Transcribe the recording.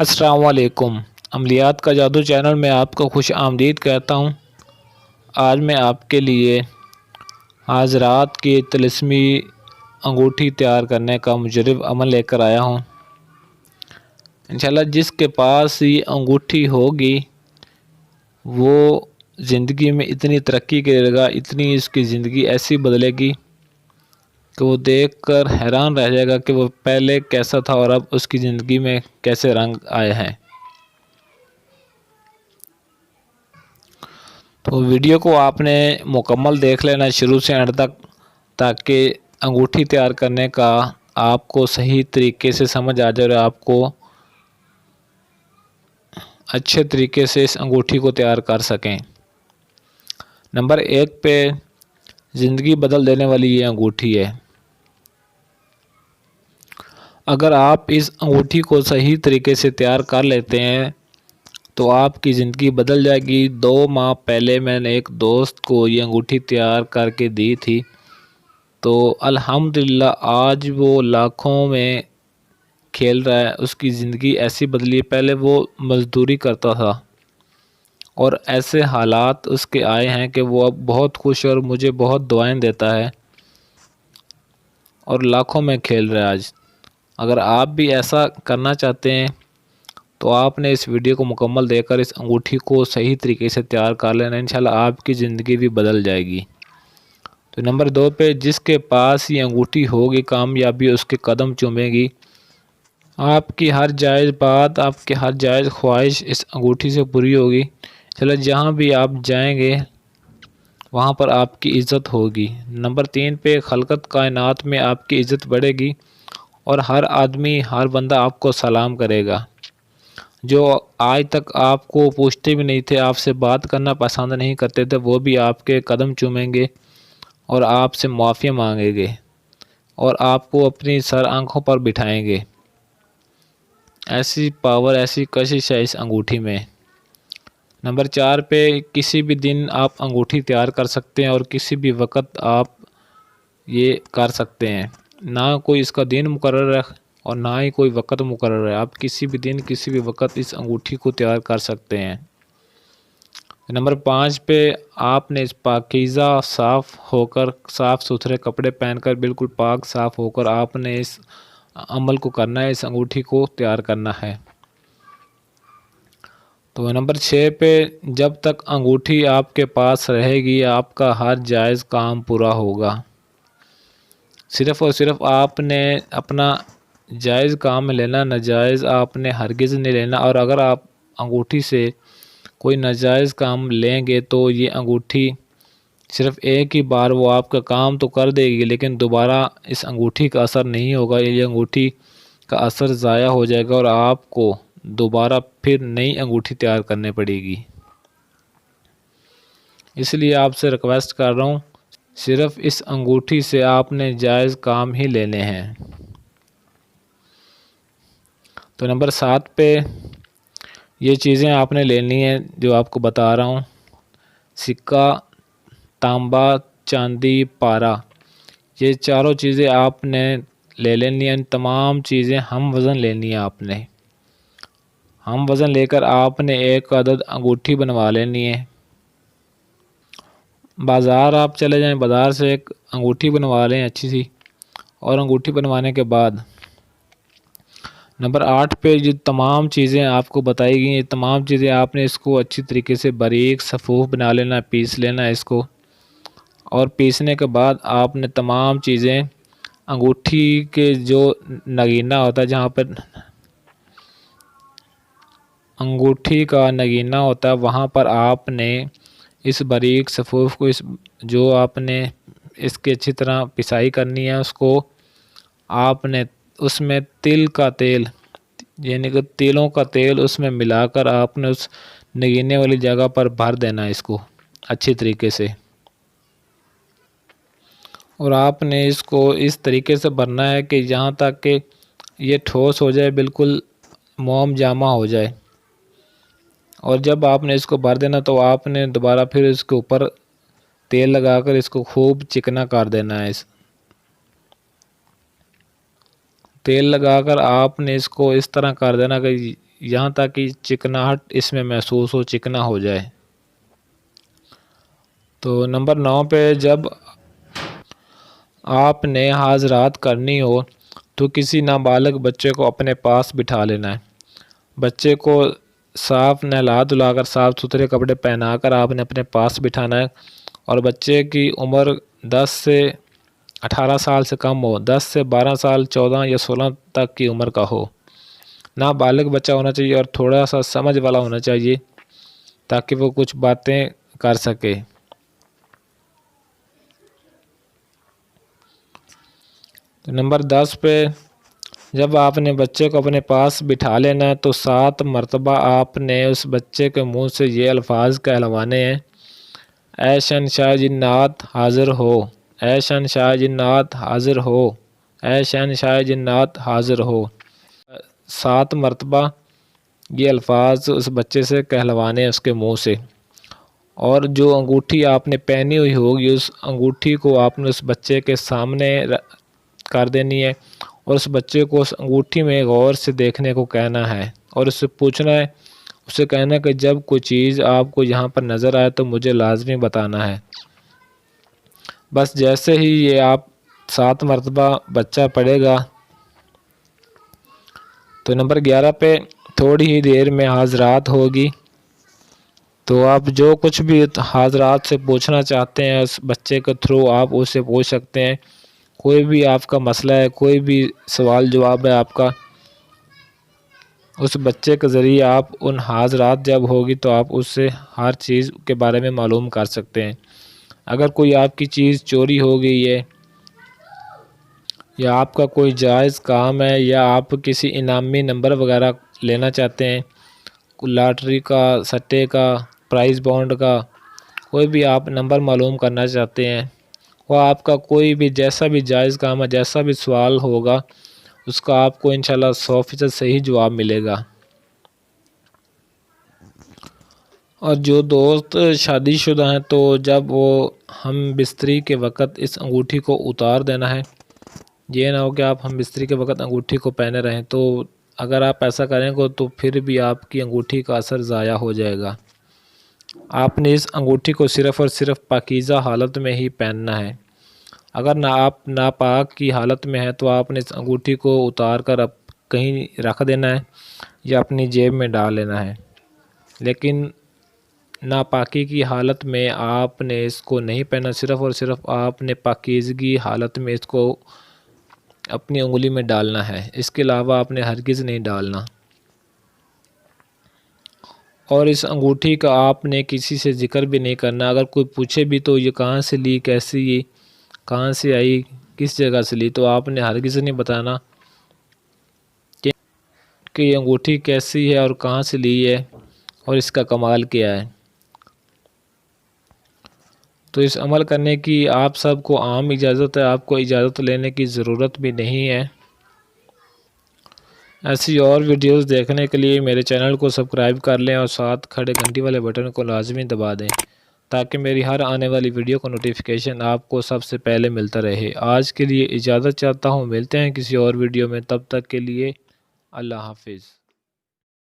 السلام علیکم۔ عملیات کا جادو چینل میں آپ کو خوش آمدید کہتا ہوں۔ آج میں آپ کے لیے حضرات کی طلسمی انگوٹھی تیار کرنے کا مجرب عمل لے کر آیا ہوں۔ انشاءاللہ جس کے پاس یہ انگوٹھی ہوگی وہ زندگی میں اتنی ترقی کرے گا، اتنی اس کی زندگی ایسی بدلے گی کہ وہ دیکھ کر حیران رہ جائے گا کہ وہ پہلے کیسا تھا اور اب اس کی زندگی میں کیسے رنگ آئے ہیں۔ تو ویڈیو کو آپ نے مکمل دیکھ لینا شروع سے اینڈ تک، تاکہ انگوٹھی تیار کرنے کا آپ کو صحیح طریقے سے سمجھ آ جائے اور آپ کو اچھے طریقے سے اس انگوٹھی کو تیار کر سکیں۔ نمبر 1 پہ زندگی بدل دینے والی یہ انگوٹھی ہے۔ اگر آپ اس انگوٹھی کو صحیح طریقے سے تیار کر لیتے ہیں تو آپ کی زندگی بدل جائے گی۔ 2 ماہ پہلے میں نے ایک دوست کو یہ انگوٹھی تیار کر کے دی تھی، تو الحمدللہ آج وہ لاکھوں میں کھیل رہا ہے۔ اس کی زندگی ایسی بدلی، پہلے وہ مزدوری کرتا تھا اور ایسے حالات اس کے آئے ہیں کہ وہ اب بہت خوش اور مجھے بہت دعائیں دیتا ہے اور لاکھوں میں کھیل رہا ہے آج۔ اگر آپ بھی ایسا کرنا چاہتے ہیں تو آپ نے اس ویڈیو کو مکمل دیکھ کر اس انگوٹھی کو صحیح طریقے سے تیار کر لینا، انشاءاللہ آپ کی زندگی بھی بدل جائے گی۔ تو نمبر 2 پہ جس کے پاس یہ انگوٹھی ہوگی کامیابی اس کے قدم چومے گی۔ آپ کی ہر جائز بات، آپ کی ہر جائز خواہش اس انگوٹھی سے پوری ہوگی۔ چلو جہاں بھی آپ جائیں گے وہاں پر آپ کی عزت ہوگی۔ نمبر 3 پہ خلقت کائنات میں آپ کی عزت بڑھے گی اور ہر آدمی، ہر بندہ آپ کو سلام کرے گا۔ جو آج تک آپ کو پوچھتے بھی نہیں تھے، آپ سے بات کرنا پسند نہیں کرتے تھے، وہ بھی آپ کے قدم چومیں گے اور آپ سے معافی مانگیں گے اور آپ کو اپنی سر آنکھوں پر بٹھائیں گے۔ ایسی پاور، ایسی کشش ہے اس انگوٹھی میں۔ نمبر 4 پہ کسی بھی دن آپ انگوٹھی تیار کر سکتے ہیں اور کسی بھی وقت آپ یہ کر سکتے ہیں۔ نہ کوئی اس کا دن مقرر ہے اور نہ ہی کوئی وقت مقرر ہے، آپ کسی بھی دن کسی بھی وقت اس انگوٹھی کو تیار کر سکتے ہیں۔ نمبر 5 پہ آپ نے اس پاکیزہ صاف ہو کر، صاف ستھرے کپڑے پہن کر، بالکل پاک صاف ہو کر آپ نے اس عمل کو کرنا ہے، اس انگوٹھی کو تیار کرنا ہے۔ تو نمبر 6 پہ جب تک انگوٹھی آپ کے پاس رہے گی آپ کا ہر جائز کام پورا ہوگا۔ صرف اور صرف آپ نے اپنا جائز کام لینا، ناجائز آپ نے ہرگز نہیں لینا۔ اور اگر آپ انگوٹھی سے کوئی ناجائز کام لیں گے تو یہ انگوٹھی صرف ایک ہی بار وہ آپ کا کام تو کر دے گی، لیکن دوبارہ اس انگوٹھی کا اثر نہیں ہوگا، یہ انگوٹھی کا اثر ضائع ہو جائے گا اور آپ کو دوبارہ پھر نئی انگوٹھی تیار کرنے پڑے گی۔ اس لیے آپ سے ریکویسٹ کر رہا ہوں، صرف اس انگوٹھی سے آپ نے جائز کام ہی لینے ہیں۔ تو نمبر 7 پہ یہ چیزیں آپ نے لینی ہیں جو آپ کو بتا رہا ہوں: سکہ، تانبا، چاندی، پارا، یہ چاروں چیزیں آپ نے لے لینی ہیں۔ تمام چیزیں ہم وزن لینی ہیں آپ نے۔ ہم وزن لے کر آپ نے ایک عدد انگوٹھی بنوا لینی ہے۔ بازار آپ چلے جائیں، بازار سے ایک انگوٹھی بنوا لیں اچھی سی، اور انگوٹھی بنوانے کے بعد نمبر 8 پہ جو تمام چیزیں آپ کو بتائی گئی ہیں، تمام چیزیں آپ نے اس کو اچھی طریقے سے باریک صفوف بنا لینا، پیس لینا ہے اس کو۔ اور پیسنے کے بعد آپ نے تمام چیزیں انگوٹھی کے جو نگینہ ہوتا ہے، جہاں پر انگوٹھی کا نگینہ ہوتا ہے، وہاں پر آپ نے اس باریک صفوف کو، جو آپ نے اس کی اچھی طرح پسائی کرنی ہے، اس کو آپ نے اس میں تل کا تیل، یعنی کہ تیلوں کا تیل اس میں ملا کر آپ نے اس نگینے والی جگہ پر بھر دینا ہے اس کو اچھی طریقے سے۔ اور آپ نے اس کو اس طریقے سے بھرنا ہے کہ یہاں تک کہ یہ ٹھوس ہو جائے، بالکل موم جامع ہو جائے۔ اور جب آپ نے اس کو بھر دینا تو آپ نے دوبارہ پھر اس کے اوپر تیل لگا کر اس کو خوب چکنا کر دینا ہے۔ تیل لگا کر آپ نے اس کو اس طرح کر دینا کہ یہاں تک کہ چکناہٹ اس میں محسوس ہو، چکنا ہو جائے۔ تو نمبر 9 پہ جب آپ نے حاضرات کرنی ہو تو کسی نابالغ بچے کو اپنے پاس بٹھا لینا ہے۔ بچے کو صاف نہلا دھلا کر صاف ستھرے کپڑے پہنا کر آپ نے اپنے پاس بٹھانا ہے، اور بچے کی عمر 10 سے 18 سال سے کم ہو، 10 سے 12 سال، 14 یا 16 تک کی عمر کا ہو۔ نابالغ بچہ ہونا چاہیے اور تھوڑا سا سمجھ والا ہونا چاہیے تاکہ وہ کچھ باتیں کر سکے۔ تو نمبر 10 پہ جب آپ نے بچے کو اپنے پاس بٹھا لینا ہے تو 7 مرتبہ آپ نے اس بچے کے منہ سے یہ الفاظ کہلوانے ہیں: اے شہنشاہ جنات حاضر ہو، اے شہنشاہ جنات حاضر ہو، اے شہنشاہ جنات حاضر ہو۔ 7 مرتبہ یہ الفاظ اس بچے سے کہلوانے ہیں اس کے منہ سے، اور جو انگوٹھی آپ نے پہنی ہوئی ہوگی اس انگوٹھی کو آپ نے اس بچے کے سامنے کر دینی ہے، اور اس بچے کو اس انگوٹھی میں غور سے دیکھنے کو کہنا ہے، اور اس سے پوچھنا ہے، اسے کہنا ہے کہ جب کوئی چیز آپ کو یہاں پر نظر آئے تو مجھے لازمی بتانا ہے۔ بس جیسے ہی یہ آپ 7 مرتبہ بچہ پڑھے گا تو نمبر 11 پہ تھوڑی ہی دیر میں حاضرات ہوگی، تو آپ جو کچھ بھی حاضرات سے پوچھنا چاہتے ہیں اس بچے کے تھرو آپ اس سے پوچھ سکتے ہیں۔ کوئی بھی آپ کا مسئلہ ہے، کوئی بھی سوال جواب ہے آپ کا، اس بچے کے ذریعے آپ ان حاضرات جب ہوگی تو آپ اس سے ہر چیز کے بارے میں معلوم کر سکتے ہیں۔ اگر کوئی آپ کی چیز چوری ہو گئی ہے، یا آپ کا کوئی جائز کام ہے، یا آپ کسی انعامی نمبر وغیرہ لینا چاہتے ہیں، لاٹری کا، سٹے کا، پرائز بانڈ کا، کوئی بھی آپ نمبر معلوم کرنا چاہتے ہیں، وہ آپ کا کوئی بھی جیسا بھی جائز کام ہے، جیسا بھی سوال ہوگا اس کا آپ کو انشاءاللہ 100% صحیح جواب ملے گا۔ اور جو دوست شادی شدہ ہیں تو جب وہ ہم بستری کے وقت اس انگوٹھی کو اتار دینا ہے، یہ نہ ہو کہ آپ ہم بستری کے وقت انگوٹھی کو پہنے رہیں، تو اگر آپ ایسا کریں گے تو پھر بھی آپ کی انگوٹھی کا اثر ضائع ہو جائے گا۔ آپ نے اس انگوٹھی کو صرف اور صرف پاکیزہ حالت میں ہی پہننا ہے۔ اگر آپ ناپاک کی حالت میں ہیں تو آپ نے اس انگوٹھی کو اتار کر کہیں رکھ دینا ہے یا اپنی جیب میں ڈال لینا ہے، لیکن ناپاکی کی حالت میں آپ نے اس کو نہیں پہنا، صرف اور صرف آپ نے پاکیزگی حالت میں اس کو اپنی انگلی میں ڈالنا ہے، اس کے علاوہ آپ نے ہرگز نہیں ڈالنا۔ اور اس انگوٹھی کا آپ نے کسی سے ذکر بھی نہیں کرنا۔ اگر کوئی پوچھے بھی تو یہ کہاں سے لی، کیسی یہ کہاں سے آئی، کس جگہ سے لی، تو آپ نے ہرگز نہیں بتانا کہ یہ انگوٹھی کیسی ہے اور کہاں سے لی ہے اور اس کا کمال کیا ہے۔ تو اس عمل کرنے کی آپ سب کو عام اجازت ہے، آپ کو اجازت لینے کی ضرورت بھی نہیں ہے۔ ایسی اور ویڈیوز دیکھنے کے لیے میرے چینل کو سبسکرائب کر لیں اور ساتھ کھڑے گھنٹی والے بٹن کو لازمی دبا دیں تاکہ میری ہر آنے والی ویڈیو کا نوٹیفیکیشن آپ کو سب سے پہلے ملتا رہے۔ آج کے لیے اجازت چاہتا ہوں، ملتے ہیں کسی اور ویڈیو میں، تب تک کے لیے اللہ حافظ۔